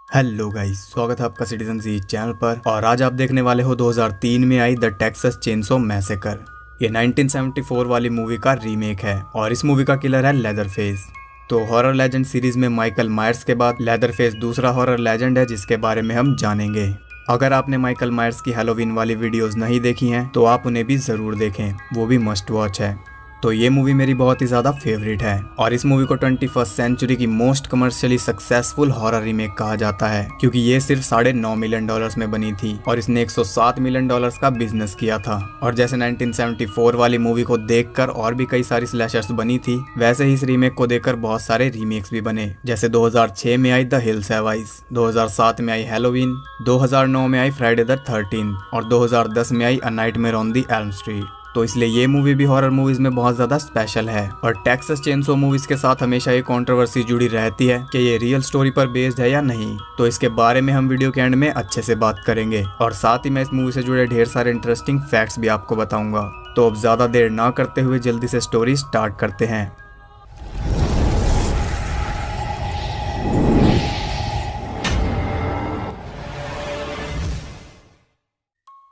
Hello guys, स्वागत है आपका सिटीजन जी चैनल पर। और आज आप देखने वाले हो 2003 में I the Texas chainsaw massacre. ये 1974 वाली मूवी का रीमेक है और इस मूवी का किलर है लेदरफेस। तो हॉरर लेजेंड सीरीज में माइकल मायर्स के बाद लेदरफेस दूसरा हॉरर लेजेंड है जिसके बारे में हम जानेंगे। अगर आपने माइकल मायर्स की हैलोवीन वाली वीडियोस नहीं देखी हैं तो आप उन्हें भी जरूर देखें, वो भी मस्ट वॉच है। तो ये मूवी मेरी बहुत ही ज़्यादा फेवरेट है और इस मूवी को 21st सेंचुरी की most commercially successful horror remake कहा जाता है क्योंकि ये सिर्फ $9.5 मिलियन में बनी थी और इसने $107 मिलियन का बिजनेस किया था। और जैसे 1974 वाली मूवी को देखकर और भी कई सारी स्लैशर्स बनी थी, वैसे ही इस रीमेक को देखकर बहुत सारे रीमेक्स भी बने। जैसे 2006 में I the hills have eyes, 2007 में आई हैलोवीन, 2009 में आई फ्राइडे द 13th और 2010 में आई a nightmare on the Elm Street. तो इसलिए ये मूवी भी हॉरर मूवीज में बहुत ज्यादा स्पेशल है। और टेक्सास चेनसो मूवीज के साथ हमेशा ये कंट्रोवर्सी जुड़ी रहती है कि ये रियल स्टोरी पर बेस्ड है या नहीं। तो इसके बारे में हम वीडियो के एंड में अच्छे से बात करेंगे और साथ ही मैं इस मूवी से जुड़े ढेर सारे इंटरेस्टिंग फैक्ट्स भी आपको बताऊंगा। तो अब ज्यादा देर ना करते हुए जल्दी से स्टोरी स्टार्ट करते हैं।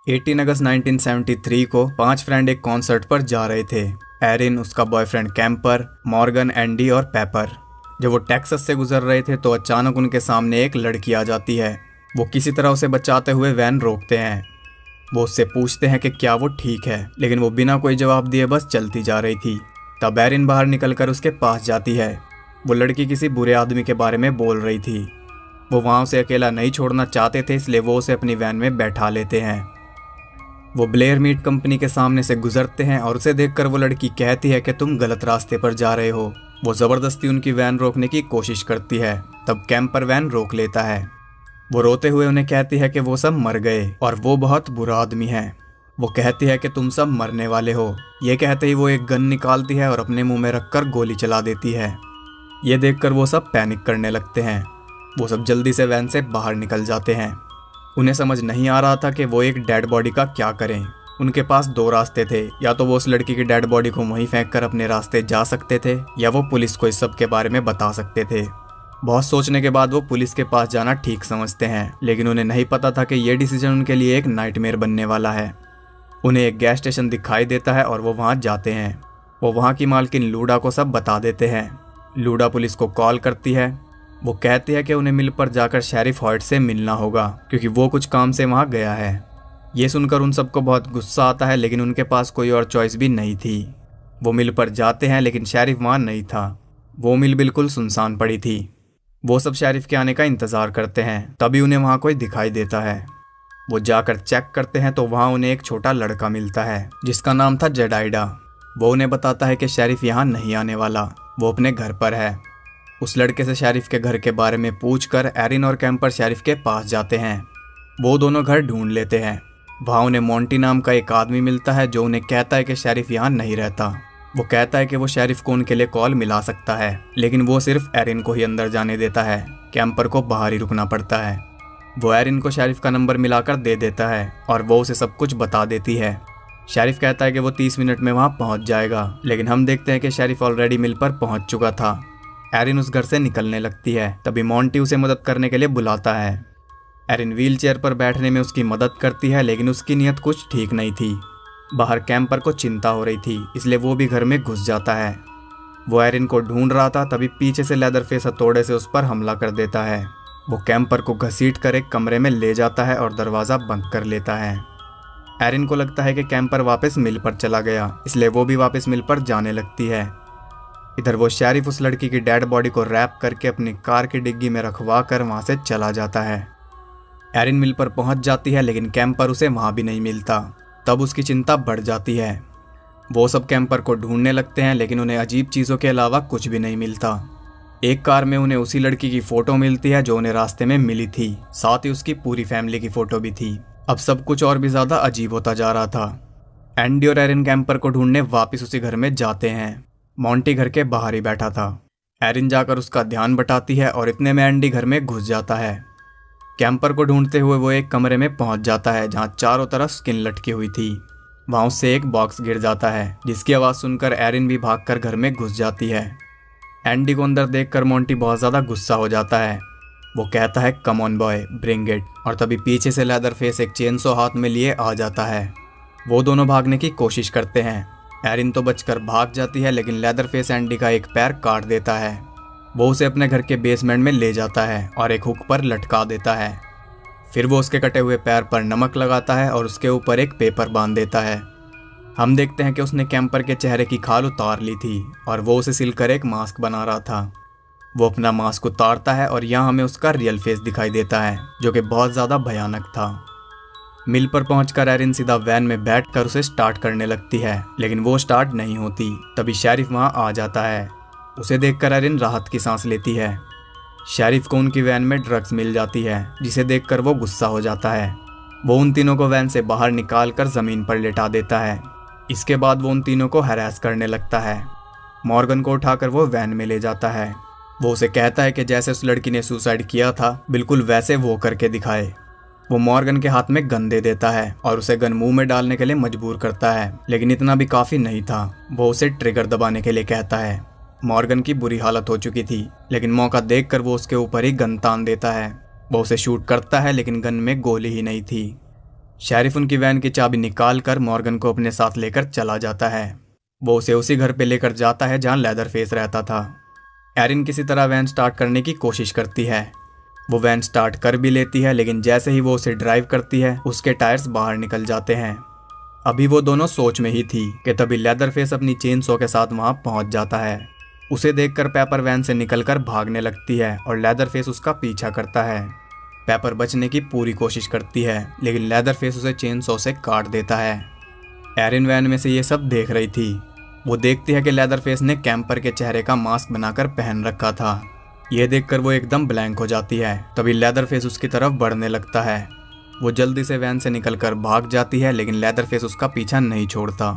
18 अगस्त 1973 को 5 फ्रेंड एक कॉन्सर्ट पर जा रहे थे। एरिन, उसका बॉयफ्रेंड कैंपर, मॉर्गन, एंडी और पेपर। जब वो टेक्सास से गुजर रहे थे तो अचानक उनके सामने एक लड़की आ जाती है। वो किसी तरह उसे बचाते हुए वैन रोकते हैं। वो उससे पूछते हैं कि क्या वो ठीक है, लेकिन वो बिना कोई जवाब दिए बस चलती जा रही थी। तब एरिन बाहर निकलकर उसके पास जाती है। वो लड़की किसी बुरे आदमी के बारे में बोल रही थी। वो वहाँ उसे अकेला नहीं छोड़ना चाहते थे, इसलिए वो उसे अपनी वैन में बैठा लेते हैं। वो ब्लेयर मीट कंपनी के सामने से गुजरते हैं और उसे देखकर वो लड़की कहती है कि तुम गलत रास्ते पर जा रहे हो। वो जबरदस्ती उनकी वैन रोकने की कोशिश करती है। तब कैंपर वैन रोक लेता है। वो रोते हुए उन्हें कहती है कि वो सब मर गए और वो बहुत बुरा आदमी है। वो कहती है कि तुम सब मरने वाले हो। ये कहते ही वो एक गन निकालती है और अपने मुंह में रखकर गोली चला देती है। ये देखकर वो सब पैनिक करने लगते हैं। वो सब जल्दी से वैन से बाहर निकल जाते हैं। उन्हें समझ नहीं आ रहा था कि वो एक डेड बॉडी का क्या करें। उनके पास 2 रास्ते थे, या तो वो उस लड़की की डेड बॉडी को वहीं फेंक कर अपने रास्ते जा सकते थे या वो पुलिस को इस सब के बारे में बता सकते थे। बहुत सोचने के बाद वो पुलिस के पास जाना ठीक समझते हैं, लेकिन उन्हें नहीं पता था कि ये डिसीजन उनके लिए एक नाइटमेयर बनने वाला है। उन्हें एक गैस स्टेशन दिखाई देता है और वो वहाँ जाते हैं। वो वहाँ की मालकिन लूडा को सब बता देते हैं। लूडा पुलिस को कॉल करती है। वो कहती है कि उन्हें मिल पर जाकर शेरिफ हॉयट से मिलना होगा क्योंकि वो कुछ काम से वहाँ गया है। ये सुनकर उन सबको बहुत गुस्सा आता है, लेकिन उनके पास कोई और चॉइस भी नहीं थी। वो मिल पर जाते हैं, लेकिन शेरिफ वहाँ नहीं था। वो मिल बिल्कुल सुनसान पड़ी थी। वो सब शेरिफ के आने का इंतज़ार करते हैं, तभी उन्हें वहाँ कोई दिखाई देता है। वो जाकर चेक करते हैं तो वहाँ उन्हें एक छोटा लड़का मिलता है जिसका नाम था जेडाइडा। वो उन्हें बताता है कि शेरिफ यहाँ नहीं आने वाला, वो अपने घर पर है। उस लड़के से शेरिफ के घर के बारे में पूछकर एरिन और कैंपर शेरिफ के पास जाते हैं। वो दोनों घर ढूंढ लेते हैं। वहाँ उन्हें मोंटी नाम का एक आदमी मिलता है जो उन्हें कहता है कि शेरिफ यहाँ नहीं रहता। वो कहता है कि वो शेरिफ को उनके लिए कॉल मिला सकता है, लेकिन वो सिर्फ एरिन को ही अंदर जाने देता है। कैंपर को बाहर ही रुकना पड़ता है। वो एरिन को शेरिफ का नंबर मिलाकर दे देता है और वो उसे सब कुछ बता देती है। शेरिफ कहता है कि वो 30 मिनट में वहाँ पहुँच जाएगा, लेकिन हम देखते हैं कि शेरिफ ऑलरेडी मिल पर पहुँच चुका था। एरिन उस घर से निकलने लगती है, तभी मोंटी उसे मदद करने के लिए बुलाता है। एरिन व्हीलचेयर पर बैठने में उसकी मदद करती है, लेकिन उसकी नीयत कुछ ठीक नहीं थी। बाहर कैंपर को चिंता हो रही थी, इसलिए वो भी घर में घुस जाता है। वो एरिन को ढूंढ रहा था, तभी पीछे से लेदरफेस हथौड़े से उस पर हमला कर देता है। वो कैंपर को घसीट कर एक कमरे में ले जाता है और दरवाज़ा बंद कर लेता है। एरिन को लगता है कि कैंपर वापस मिल पर चला गया, इसलिए वो भी वापस मिल पर जाने लगती है। इधर वो शेरिफ उस लड़की की डेड बॉडी को रैप करके अपनी कार की डिग्गी में रखवा कर वहाँ से चला जाता है। एरिन मिल पर पहुँच जाती है, लेकिन कैंपर उसे वहाँ भी नहीं मिलता। तब उसकी चिंता बढ़ जाती है। वो सब कैंपर को ढूंढने लगते हैं, लेकिन उन्हें अजीब चीज़ों के अलावा कुछ भी नहीं मिलता। एक कार में उन्हें उसी लड़की की फ़ोटो मिलती है जो उन्हें रास्ते में मिली थी, साथ ही उसकी पूरी फैमिली की फ़ोटो भी थी। अब सब कुछ और भी ज़्यादा अजीब होता जा रहा था। एंडी और एरिन कैंपर को ढूंढने वापस उसी घर में जाते हैं। मोंटी घर के बाहर ही बैठा था। एरिन जाकर उसका ध्यान बटाती है और इतने में एंडी घर में घुस जाता है। कैंपर को ढूंढते हुए वो एक कमरे में पहुंच जाता है जहां चारों तरफ स्किन लटकी हुई थी। वहां उससे एक बॉक्स गिर जाता है, जिसकी आवाज़ सुनकर एरिन भी भागकर घर में घुस जाती है। एंडी को अंदर देखकर मोंटी बहुत ज़्यादा गुस्सा हो जाता है। वो कहता है come on boy bring it, और तभी पीछे से लेदरफेस एक चेनसो हाथ में लिए आ जाता है। वो दोनों भागने की कोशिश करते हैं। एरिन तो बचकर भाग जाती है, लेकिन लेदरफेस एंडी का एक पैर काट देता है। वो उसे अपने घर के बेसमेंट में ले जाता है और एक हुक पर लटका देता है। फिर वो उसके कटे हुए पैर पर नमक लगाता है और उसके ऊपर एक पेपर बांध देता है। हम देखते हैं कि उसने कैंपर के चेहरे की खाल उतार ली थी और वो उसे सिलकर एक मास्क बना रहा था। वो अपना मास्क उतारता है और यहाँ हमें उसका रियल फेस दिखाई देता है, जो कि बहुत ज़्यादा भयानक था। मिल पर पहुंचकर एरिन सीधा वैन में बैठकर उसे स्टार्ट करने लगती है, लेकिन वो स्टार्ट नहीं होती। तभी शेरिफ वहां आ जाता है। उसे देखकर एरिन राहत की सांस लेती है। शेरिफ को उनकी वैन में ड्रग्स मिल जाती है, जिसे देखकर वो गुस्सा हो जाता है। वो उन तीनों को वैन से बाहर निकाल कर ज़मीन पर लेटा देता है। इसके बाद वो उन तीनों को हैरेस करने लगता है। मॉर्गन को उठाकर वो वैन में ले जाता है। वो उसे कहता है कि जैसे उस लड़की ने सुसाइड किया था, बिल्कुल वैसे वो करके दिखाए। वो मॉर्गन के हाथ में गन दे देता है और उसे गन मुंह में डालने के लिए मजबूर करता है, लेकिन इतना भी काफ़ी नहीं था। वो उसे ट्रिगर दबाने के लिए कहता है। मॉर्गन की बुरी हालत हो चुकी थी, लेकिन मौका देखकर वो उसके ऊपर ही गन तान देता है। वो उसे शूट करता है, लेकिन गन में गोली ही नहीं थी। शेरिफ उनकी वैन की चाबी निकाल कर मॉर्गन को अपने साथ लेकर चला जाता है। वो उसे उसी घर पे लेकर जाता है जहाँ लेदरफेस रहता था। एरिन किसी तरह वैन स्टार्ट करने की कोशिश करती है। वो वैन स्टार्ट कर भी लेती है, लेकिन जैसे ही वो उसे ड्राइव करती है, उसके टायर्स बाहर निकल जाते हैं। अभी वो दोनों सोच में ही थी कि तभी लेदरफेस अपनी चेन सो के साथ वहां पहुंच जाता है। उसे देखकर पेपर वैन से निकलकर भागने लगती है और लेदरफेस उसका पीछा करता है। पेपर बचने की पूरी कोशिश करती है, लेकिन लेदरफेस उसे चेन सो से काट देता है। एरिन वैन में से ये सब देख रही थी। वो देखती है कि लेदरफेस ने कैंपर के चेहरे का मास्क बनाकर पहन रखा था। यह देखकर वो एकदम ब्लैंक हो जाती है। तभी लेदरफेस उसकी तरफ बढ़ने लगता है। वो जल्दी से वैन से निकलकर भाग जाती है, लेकिन लेदरफेस उसका पीछा नहीं छोड़ता।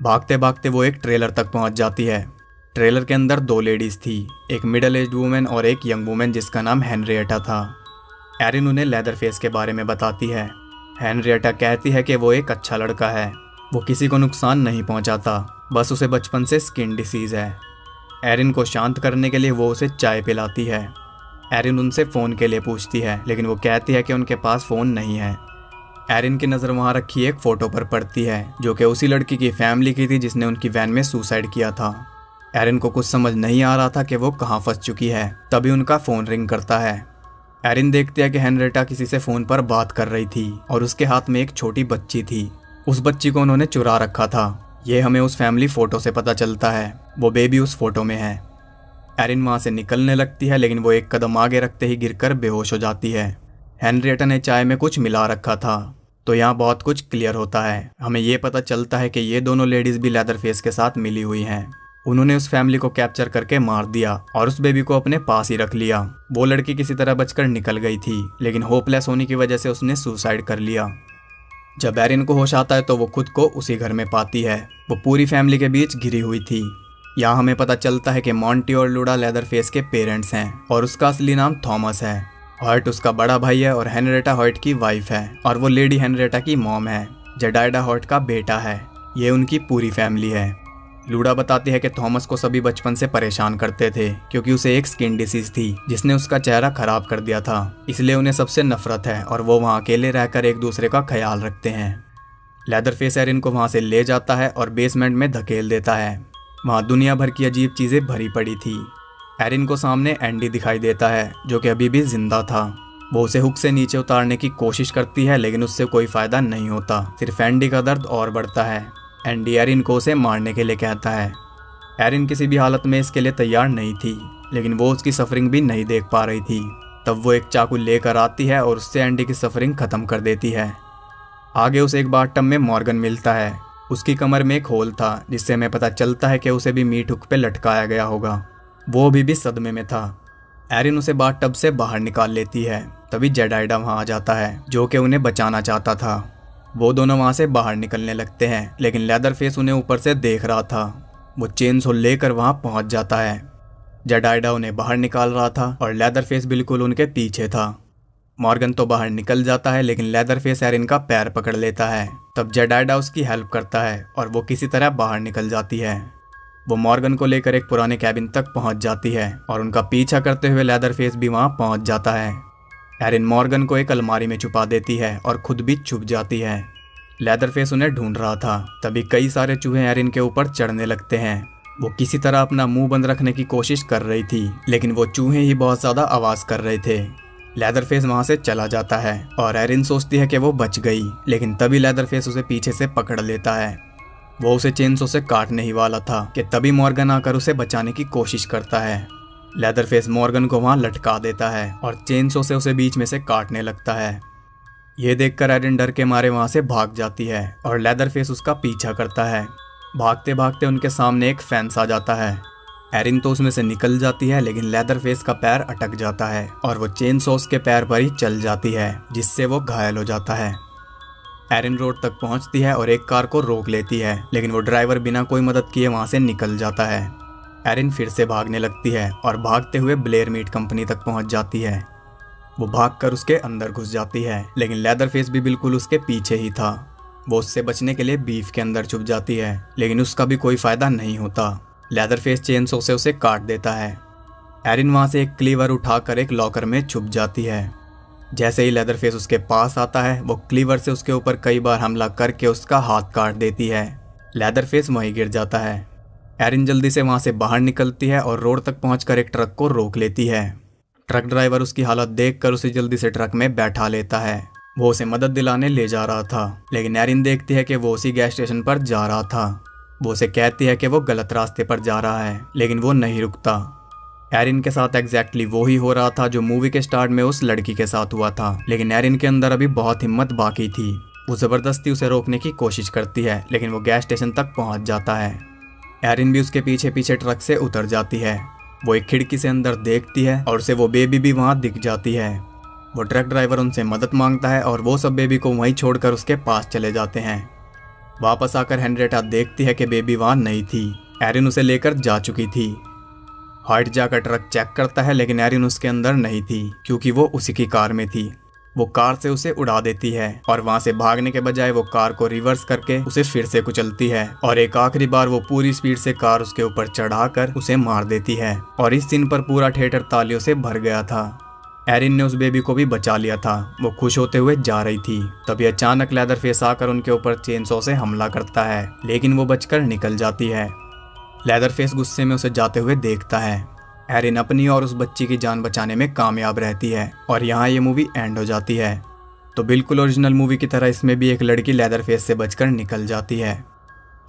भागते भागते वो एक ट्रेलर तक पहुंच जाती है। ट्रेलर के अंदर दो लेडीज थी, एक मिडिल एज्ड वुमेन और एक यंग वुमेन जिसका नाम हेनरिएटा था। एरिन उन्हें लेदरफेस के बारे में बताती है। हेनरिएटा कहती है कि वो एक अच्छा लड़का है, वो किसी को नुकसान नहीं पहुंचाता, बस उसे बचपन से स्किन डिसीज है। एरिन को शांत करने के लिए वो उसे चाय पिलाती है। एरिन उनसे फ़ोन के लिए पूछती है, लेकिन वो कहती है कि उनके पास फ़ोन नहीं है। एरिन की नज़र वहाँ रखी एक फ़ोटो पर पड़ती है, जो कि उसी लड़की की फैमिली की थी जिसने उनकी वैन में सुसाइड किया था। एरिन को कुछ समझ नहीं आ रहा था कि वो कहाँ फंस चुकी है। तभी उनका फ़ोन रिंग करता है। एरिन देखती है कि हेनरिएटा किसी से फ़ोन पर बात कर रही थी और उसके हाथ में एक छोटी बच्ची थी। उस बच्ची को उन्होंने चुरा रखा था। ये हमें उस फैमिली फ़ोटो से पता चलता है। वो बेबी उस फोटो में है। एरिन वहाँ से निकलने लगती है, लेकिन वो एक कदम आगे रखते ही गिरकर बेहोश हो जाती है। हेनरिएटा ने चाय में कुछ मिला रखा था। तो यहाँ बहुत कुछ क्लियर होता है। हमें ये पता चलता है कि ये दोनों लेडीज़ भी लेदरफेस के साथ मिली हुई हैं। उन्होंने उस फैमिली को कैप्चर करके मार दिया और उस बेबी को अपने पास ही रख लिया। वो लड़की किसी तरह बचकर निकल गई थी, लेकिन होपलेस होने की वजह से उसने सुसाइड कर लिया। जब एरिन को होश आता है तो वो खुद को उसी घर में पाती है। वो पूरी फैमिली के बीच घिरी हुई थी। यहाँ हमें पता चलता है कि मॉन्टी और लूडा लेदरफेस के पेरेंट्स हैं और उसका असली नाम थॉमस है। हॉयट उसका बड़ा भाई है और हेनरिएटा हॉयट की वाइफ है और वो लेडी हेनरिएटा की मॉम है। जेडाइडा हॉयट का बेटा है। ये उनकी पूरी फैमिली है। लूडा बताती है कि थॉमस को सभी बचपन से परेशान करते थे, क्योंकि उसे एक स्किन डिसीज थी जिसने उसका चेहरा खराब कर दिया था। इसलिए उन्हें सबसे नफरत है और वो वहाँ अकेले रहकर एक दूसरे का ख्याल रखते हैं। लेदरफेस एरिन को वहाँ से ले जाता है और बेसमेंट में धकेल देता है। वहाँ दुनिया भर की अजीब चीज़ें भरी पड़ी थी। एरिन को सामने एंडी दिखाई देता है, जो कि अभी भी जिंदा था। वो उसे हुक से नीचे उतारने की कोशिश करती है, लेकिन उससे कोई फायदा नहीं होता। सिर्फ एंडी का दर्द और बढ़ता है। एंडी एरिन को उसे मारने के लिए कहता है। एरिन किसी भी हालत में इसके लिए तैयार नहीं थी, लेकिन वो उसकी सफरिंग भी नहीं देख पा रही थी। तब वो एक चाकू लेकर आती है और उससे एंडी की सफरिंग खत्म कर देती है। आगे उसे एक बाथटब में मॉर्गन मिलता है। उसकी कमर में एक होल था, जिससे हमें पता चलता है कि उसे भी मीट हुक पे लटकाया गया होगा। वो अभी भी सदमे में था। एरिन उसे बाथटब से बाहर निकाल लेती है। तभी जेडाइडा वहाँ आ जाता है, जो कि उन्हें बचाना चाहता था। वो दोनों वहाँ से बाहर निकलने लगते हैं, लेकिन लेदरफेस उन्हें ऊपर से देख रहा था। वो चेनसो लेकर वहाँ पहुँच जाता है। जेडाइडा उन्हें बाहर निकाल रहा था और लेदरफेस बिल्कुल उनके पीछे था। मॉर्गन तो बाहर निकल जाता है, लेकिन लेदरफेस एरिन का पैर पकड़ लेता है। तब जेडाइडा उसकी हेल्प करता है और वो किसी तरह बाहर निकल जाती है। वो मॉर्गन को लेकर एक पुराने कैबिन तक पहुंच जाती है और उनका पीछा करते हुए लेदरफेस भी वहां पहुंच जाता है। एरिन मॉर्गन को एक अलमारी में छुपा देती है और खुद भी छुप जाती है। लेदरफेस उन्हें ढूंढ रहा था, तभी कई सारे चूहे एरिन के ऊपर चढ़ने लगते हैं। वो किसी तरह अपना मुंह बंद रखने की कोशिश कर रही थी, लेकिन वो चूहे ही बहुत ज्यादा आवाज कर रहे थे। लेदरफेस वहां से चला जाता है और एरिन सोचती है कि वो बच गई, लेकिन तभी लेदरफेस उसे पीछे से पकड़ लेता है। वो उसे चेनसो से काटने ही वाला था कि तभी मॉर्गन आकर उसे बचाने की कोशिश करता है। लेदरफेस मॉर्गन को वहां लटका देता है और चेनसो से उसे बीच में से काटने लगता है। ये देखकर एरिन डर के मारे वहां से भाग जाती है और लेदरफेस उसका पीछा करता है। भागते भागते उनके सामने एक फेंस आ जाता है। एरिन तो उसमें से निकल जाती है, लेकिन लेदरफेस का पैर अटक जाता है और वो चेनसॉस के पैर पर ही चल जाती है, जिससे वो घायल हो जाता है। एरिन रोड तक पहुंचती है और एक कार को रोक लेती है, लेकिन वो ड्राइवर बिना कोई मदद किए वहां से निकल जाता है। एरिन फिर से भागने लगती है और भागते हुए ब्लेयर मीट कंपनी तक पहुंच जाती है। वो भागकर उसके अंदर घुस जाती है, लेकिन लेदरफेस भी बिल्कुल उसके पीछे ही था। वो उससे बचने के लिए बीफ के अंदर छुप जाती है, लेकिन उसका भी कोई फायदा नहीं होता। लेदरफेस चेनसो से उसे काट देता है। एरिन वहां से एक क्लीवर उठाकर एक लॉकर में छुप जाती है। जैसे ही लेदरफेस उसके पास आता है, वो क्लीवर से उसके ऊपर कई बार हमला करके उसका हाथ काट देती है। लेदरफेस वहीं गिर जाता है। एरिन जल्दी से वहां से बाहर निकलती है और रोड तक पहुंचकर एक ट्रक को रोक लेती है। ट्रक ड्राइवर उसकी हालत देखकर उसे जल्दी से ट्रक में बैठा लेता है। वो उसे मदद दिलाने ले जा रहा था, लेकिन एरिन देखती है कि वो उसी गैस स्टेशन पर जा रहा था। वो उसे कहती है कि वो गलत रास्ते पर जा रहा है, लेकिन वो नहीं रुकता। एरिन के साथ एग्जैक्टली वो ही हो रहा था जो मूवी के स्टार्ट में उस लड़की के साथ हुआ था, लेकिन एरिन के अंदर अभी बहुत हिम्मत बाकी थी। वो जबरदस्ती उसे रोकने की कोशिश करती है, लेकिन वो गैस स्टेशन तक पहुंच जाता है। एरिन भी उसके पीछे पीछे ट्रक से उतर जाती है। वो एक खिड़की से अंदर देखती है और उसे वो बेबी भी वहां दिख जाती है। वो ट्रक ड्राइवर उनसे मदद मांगता है और वो सब बेबी को वहीं छोड़कर उसके पास चले जाते हैं। वापस आकर हेनरिएटा देखती है कि बेबी वहां नहीं थी। एरिन उसे लेकर जा चुकी थी। हाइट जाकर ट्रक चेक करता है, लेकिन एरिन उसके अंदर नहीं थी, क्योंकि वो उसी की कार में थी। वो कार से उसे उड़ा देती है और वहां से भागने के बजाय वो कार को रिवर्स करके उसे फिर से कुचलती है और एक आखिरी बार वो पूरी स्पीड से कार उसके ऊपर चढ़ाकर उसे मार देती है। और इस सीन पर पूरा थिएटर तालियों से भर गया था। एरिन ने उस बेबी को भी बचा लिया था। वो खुश होते हुए जा रही थी, तभी अचानक लेदरफेस आकर उनके ऊपर चेनसॉ से हमला करता है, लेकिन वो बचकर निकल जाती है। लेदरफेस गुस्से में उसे जाते हुए देखता है। एरिन अपनी और उस बच्ची की जान बचाने में कामयाब रहती है और यहाँ ये मूवी एंड हो जाती है। तो बिल्कुल ओरिजिनल मूवी की तरह इसमें भी एक लड़की लेदरफेस से बचकर निकल जाती है।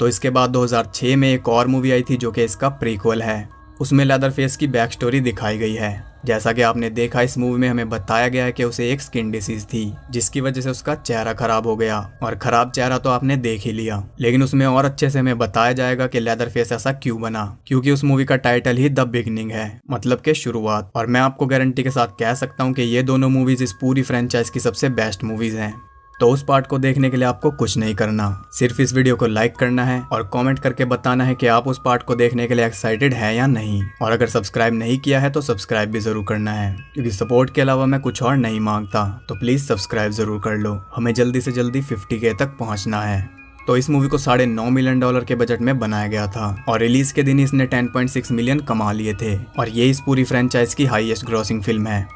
तो इसके बाद 2006 में एक और मूवी आई थी जो कि इसका प्रीक्वल है। उसमें लेदरफेस की बैक स्टोरी दिखाई गई है। जैसा कि आपने देखा, इस मूवी में हमें बताया गया है कि उसे एक स्किन डिसीज थी, जिसकी वजह से उसका चेहरा खराब हो गया। और खराब चेहरा तो आपने देख ही लिया, लेकिन उसमें और अच्छे से हमें बताया जाएगा कि लेदरफेस ऐसा क्यों बना, क्योंकि उस मूवी का टाइटल ही द बिगनिंग है, मतलब के शुरुआत। और मैं आपको गारंटी के साथ कह सकता हूँ कि ये दोनों मूवीज इस पूरी फ्रेंचाइज की सबसे बेस्ट मूवीज हैं। तो उस पार्ट को देखने के लिए आपको कुछ नहीं करना, सिर्फ इस वीडियो को लाइक करना है और कमेंट करके बताना है कि आप उस पार्ट को देखने के लिए एक्साइटेड है या नहीं। और अगर सब्सक्राइब नहीं किया है तो सब्सक्राइब भी जरूर करना है, क्योंकि सपोर्ट के अलावा मैं कुछ और नहीं मांगता। तो प्लीज सब्सक्राइब जरूर कर लो, हमें जल्दी से जल्दी 50K तक पहुंचना है। तो इस मूवी को $9.5 मिलियन के बजट में बनाया गया था और रिलीज के दिन इसने 10.6 मिलियन कमा लिए थे और ये इस पूरी फ्रेंचाइज की हाईएस्ट ग्रॉसिंग फिल्म है।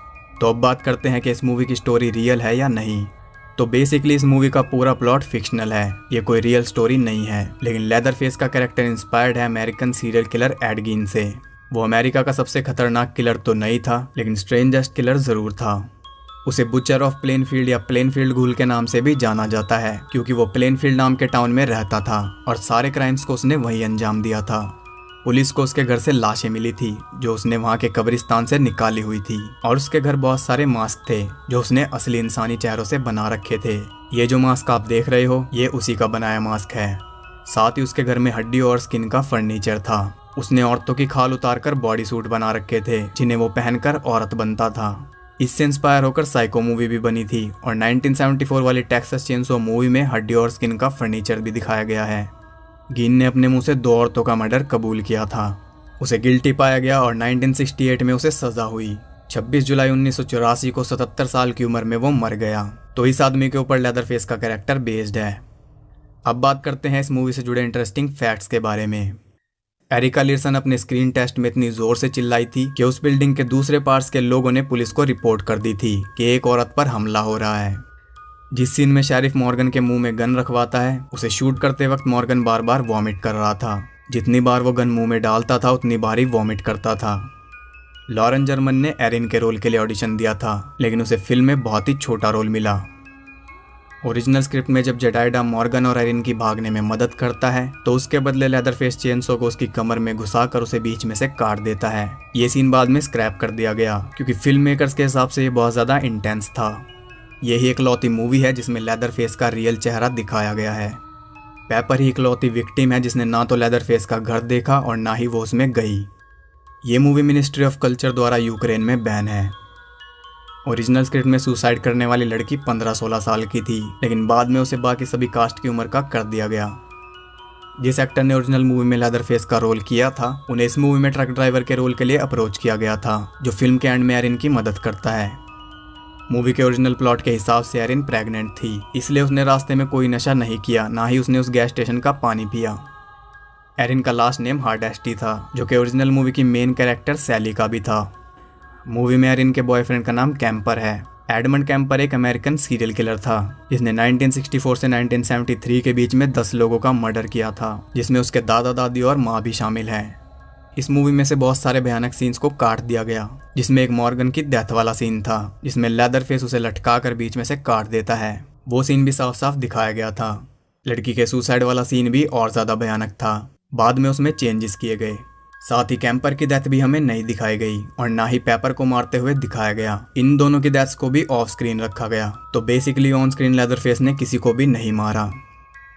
तो अब बात करते हैं कि इस मूवी की स्टोरी रियल है या नहीं। तो बेसिकली इस मूवी का पूरा प्लॉट फिक्शनल है, ये कोई रियल स्टोरी नहीं है। लेकिन लेदरफेस का कैरेक्टर इंस्पायर्ड है अमेरिकन सीरियल किलर एड गीन से। वो अमेरिका का सबसे खतरनाक किलर तो नहीं था, लेकिन स्ट्रेंजेस्ट किलर जरूर था। उसे बुचर ऑफ प्लेनफील्ड या प्लेनफील्ड घूल के नाम से भी जाना जाता है, क्योंकि वो प्लेनफील्ड नाम के टाउन में रहता था और सारे क्राइम्स को उसने वहीं अंजाम दिया था। पुलिस को उसके घर से लाशें मिली थी जो उसने वहाँ के कब्रिस्तान से निकाली हुई थी, और उसके घर बहुत सारे मास्क थे जो उसने असली इंसानी चेहरों से बना रखे थे। ये जो मास्क आप देख रहे हो, ये उसी का बनाया मास्क है। साथ ही उसके घर में हड्डी और स्किन का फर्नीचर था। उसने औरतों की खाल उतारकर बॉडी सूट बना रखे थे, जिन्हें वो पहनकर औरत बनता था। इससे इंस्पायर होकर साइको मूवी भी बनी थी और 1974 वाली टेक्सास चेनसॉ मूवी में हड्डी और स्किन का फर्नीचर भी दिखाया गया है। गीन ने अपने मुंह से 2 औरतों का मर्डर कबूल किया था। उसे गिल्टी पाया गया और 1968 में उसे सजा हुई। 26 जुलाई 1984 को 77 साल की उम्र में वो मर गया। तो इस आदमी के ऊपर लेदरफेस का कैरेक्टर बेस्ड है। अब बात करते हैं इस मूवी से जुड़े इंटरेस्टिंग फैक्ट्स के बारे में। एरिका लिरसन अपने स्क्रीन टेस्ट में इतनी जोर से चिल्लाई थी कि उस बिल्डिंग के दूसरे पार्ट्स के लोगों ने पुलिस को रिपोर्ट कर दी थी कि एक औरत पर हमला हो रहा है। जिस सीन में शेरिफ मॉर्गन के मुंह में गन रखवाता है, उसे शूट करते वक्त मॉर्गन बार बार वॉमिट कर रहा था। जितनी बार वो गन मुंह में डालता था उतनी बार ही वॉमिट करता था। लॉरेन जर्मन ने एरिन के रोल के लिए ऑडिशन दिया था, लेकिन उसे फिल्म में बहुत ही छोटा रोल मिला। ओरिजिनल स्क्रिप्ट में जब जेडाइडा मॉर्गन और एरिन की भागने में मदद करता है तो उसके बदले लेदरफेस चेनसो को उसकी कमर में घुसाकर उसे बीच में से काट देता है। ये सीन बाद में स्क्रैप कर दिया गया क्योंकि फिल्म मेकर्स के हिसाब से ये बहुत ज़्यादा इंटेंस था। यही इकलौती मूवी है जिसमें लेदरफेस का रियल चेहरा दिखाया गया है। पेपर ही इकलौती विक्टिम है जिसने ना तो लेदरफेस का घर देखा और ना ही वो उसमें गई। ये मूवी मिनिस्ट्री ऑफ कल्चर द्वारा यूक्रेन में बैन है। ओरिजिनल स्क्रिप्ट में सुसाइड करने वाली लड़की 15-16 साल की थी, लेकिन बाद में उसे बाकी सभी कास्ट की उम्र का कर दिया गया। जिस एक्टर ने ओरिजिनल मूवी में लेदरफेस का रोल किया था, उन्हें इस मूवी में ट्रक ड्राइवर के रोल के लिए अप्रोच किया गया था, जो फिल्म के एंड में एरिन की मदद करता है। मूवी के ओरिजिनल प्लॉट के हिसाब से एरिन प्रेग्नेंट थी, इसलिए उसने रास्ते में कोई नशा नहीं किया, ना ही उसने उस गैस स्टेशन का पानी पिया। एरिन का लास्ट नेम हार्डेस्टी था, जो कि ओरिजिनल मूवी की मेन कैरेक्टर सैली का भी था। मूवी में एरिन के बॉयफ्रेंड का नाम कैंपर है। एडमंड कैंपर एक अमेरिकन सीरियल किलर था जिसने 1964 से 1973 के बीच में 10 लोगों का मर्डर किया था, जिसमें उसके दादा दादी और माँ भी शामिल है। इस मूवी में से बहुत सारे भयानक सीन्स को काट दिया गया, जिसमें एक मॉर्गन की डेथ वाला सीन था जिसमें लेदरफेस उसे लटका कर बीच में से काट देता है। वो सीन भी साफ साफ दिखाया गया था। लड़की के सुसाइड वाला सीन भी और ज़्यादा भयानक था, बाद में उसमें चेंजेस किए गए। साथ ही कैंपर की डेथ भी हमें नहीं दिखाई गई और ना ही पेपर को मारते हुए दिखाया गया। इन दोनों की डेथ्स को भी ऑफ स्क्रीन रखा गया, तो बेसिकली ऑन स्क्रीन लेदरफेस ने किसी को भी नहीं मारा।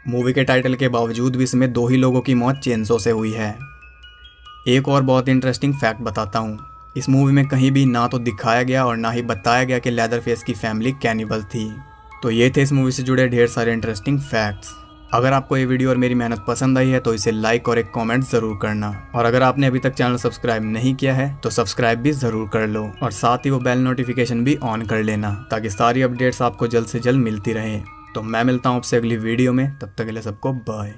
मूवी के टाइटल के बावजूद भी इसमें 2 ही लोगों की मौत चेनसो से हुई है। एक और बहुत इंटरेस्टिंग फैक्ट बताता हूँ, इस मूवी में कहीं भी ना तो दिखाया गया और ना ही बताया गया कि लेदरफेस की फैमिली कैनिबल थी। तो ये थे इस मूवी से जुड़े ढेर सारे इंटरेस्टिंग फैक्ट्स। अगर आपको ये वीडियो और मेरी मेहनत पसंद आई है तो इसे लाइक और एक कमेंट ज़रूर करना, और अगर आपने अभी तक चैनल सब्सक्राइब नहीं किया है तो सब्सक्राइब भी ज़रूर कर लो, और साथ ही वो बेल नोटिफिकेशन भी ऑन कर लेना ताकि सारी अपडेट्स आपको जल्द से जल्द मिलती रहे। तो मैं मिलता हूँ आपसे अगली वीडियो में, तब तक के लिए सबको बाय।